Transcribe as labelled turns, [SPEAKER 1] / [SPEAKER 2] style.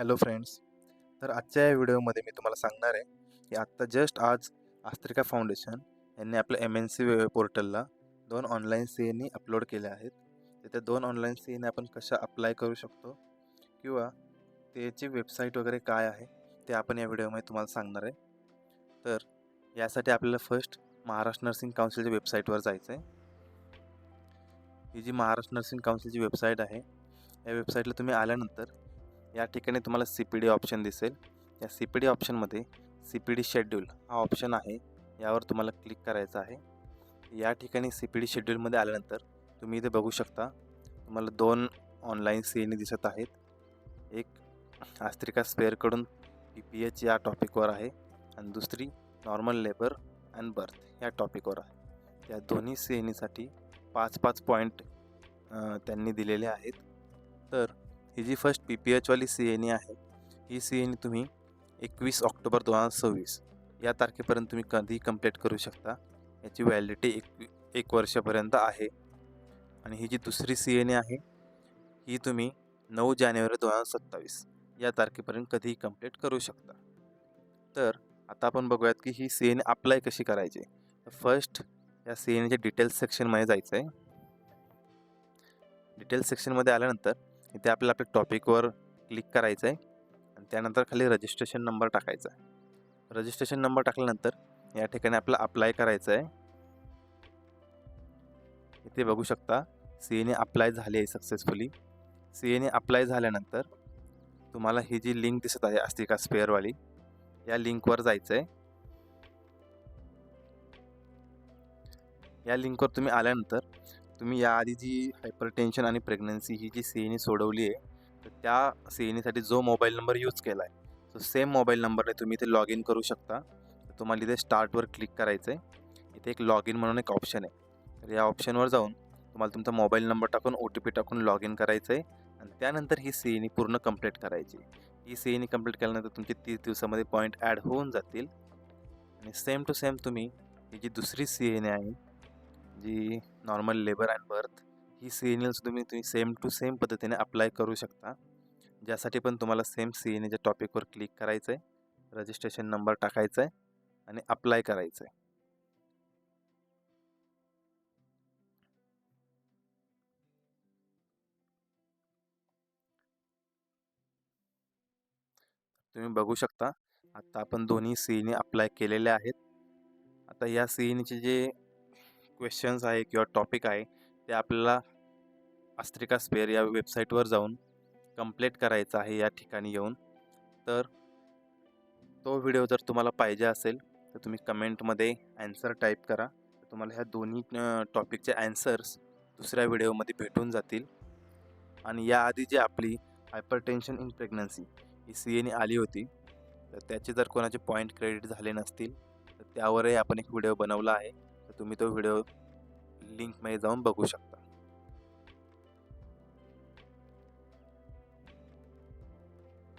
[SPEAKER 1] Hello friends. तर आजच्या या व्हिडिओमध्ये मी तुम्हाला सांगणार आहे की आत्ता जस्ट आज आस्त्रिका फाउंडेशन यांनी आपल्या MNC पोर्टलला 2 ऑनलाईन CA अपलोड केले आहेत. तर त्या 2 ऑनलाईन CA आपण कशा अप्लाय करू शकतो किंवा त्याची वेबसाईट वगैरे काय आहे ते आपण या व्हिडिओमध्ये तुम्हाला सांगणार आहे. तर यासाठी आपल्याला फर्स्ट महाराष्ट्र नर्सिंग काउन्सिलच्या वेबसाईटवर जायचं आहे. ही जी महाराष्ट्र नर्सिंग काउन्सिलची वेबसाईट आहे, या वेबसाईटला तुम्ही आल्यानंतर या ठिकाणी तुम्हाला CPD ऑप्शन दिसेल. या CPD ऑप्शनमध्ये CPD शेड्यूल हा ऑप्शन आहे, यावर तुम्हाला क्लिक करायचं आहे. या ठिकाणी CPD शेड्यूलमध्ये आल्यानंतर तुम्ही इथे बघू शकता, तुम्हाला 2 ऑनलाईन CA दिसत आहेत. एक आस्त्रिका स्पेअरकडून PPH या टॉपिकवर आहे आणि दुसरी नॉर्मल लेबर अँड बर्थ या टॉपिकवर आहे. या दोन्ही CAसाठी 5-5 पॉईंट त्यांनी दिलेले आहेत. तर ही जी फर्स्ट PPH वाली CA आहे, ही CA तुम्ही 21 ऑक्टोबर 2026 या तारखेपर्यंत तुम्ही कधी कंप्लीट करू शकता. याची व्हॅलिडिटी एक वर्षापर्यंत आहे. आणि ही जी दुसरी CA आहे, ही तुम्ही 9 जानेवारी 2027 या तारखेपर्यंत कधीही कंप्लीट करू शकता. तर आता आपण बघूयात की ही CA अप्लाय कशी करायची. फर्स्ट या CAच्या डिटेल्स सेक्शनमध्ये जायचं आहे. डिटेल्स सेक्शनमध्ये आल्यानंतर इथे आपल्या टॉपिकवर क्लिक करायचं आहे आणि त्यानंतर खाली रजिस्ट्रेशन नंबर टाकायचा आहे. रजिस्ट्रेशन नंबर टाकल्यानंतर या ठिकाणी आपल्याला अप्लाय करायचं आहे. इथे बघू शकता CA अप्लाय झाली आहे सक्सेसफुली. CA अप्लाय झाल्यानंतर तुम्हाला ही जी लिंक दिसत आहे आस्त्रिका स्पेअरवाली, या लिंकवर जायचं आहे. या लिंकवर तुम्ही आल्यानंतर तुम्ही याआधी जी हायपरटेन्शन आणि प्रेग्नन्सी ही जी CA सोडवली आहे, तर त्या CAसाठी जो मोबाईल नंबर यूज केला आहे, तो सेम मोबाईल नंबरने तुम्ही इथे लॉग इन करू शकता. तर तुम्हाला इथे स्टार्टवर क्लिक करायचं आहे. इथे एक लॉग इन म्हणून एक ऑप्शन आहे. तर या ऑप्शनवर जाऊन तुम्हाला तुमचा मोबाईल नंबर टाकून OTP टाकून लॉग इन करायचं आहे आणि त्यानंतर ही CA पूर्ण कंप्लीट करायची. ही CA कंप्लीट केल्यानंतर तुमची 30 दिवसामध्ये पॉईंट ॲड होऊन जातील. आणि सेम टू सेम तुम्ही ही जी दुसरी CA आहे, जी नॉर्मल लेबर अँड बर्थ, ही CA तुम्ही सेम टू सेम पद्धतीने अप्लाय करू शकता. ज्यासाठी पण तुम्हाला सेम CAच्या टॉपिकवर क्लिक करायचं आहे, रजिस्ट्रेशन नंबर टाकायचा आहे आणि अप्लाय करायचं आहे. तुम्ही बघू शकता आता आपण दोन्ही CA अप्लाय केलेले आहेत. आता या CAचे जे क्वेश्चन्स आहे किंवा टॉपिक आहे, ते आपल्याला आस्त्रिका स्पेअर या वेबसाईटवर जाऊन कंप्लीट करायचा आहे या ठिकाणी येऊन. तर तो व्हिडिओ जर तुम्हाला पाहिजे असेल तर तुम्ही कमेंटमध्ये ॲन्सर टाईप करा. तर तुम्हाला ह्या दोन्ही टॉपिकचे ॲन्सर्स दुसऱ्या व्हिडिओमध्ये भेटून जातील. आणि याआधी जी आपली hypertension in pregnancy he CA आली होती, तर त्याचे जर कोणाचे पॉईंट क्रेडिट झाले नसतील तर त्यावरही आपण एक व्हिडिओ बनवला आहे. तर तुम्ही तो व्हिडिओ लिंकमध्ये जाऊन बघू शकता.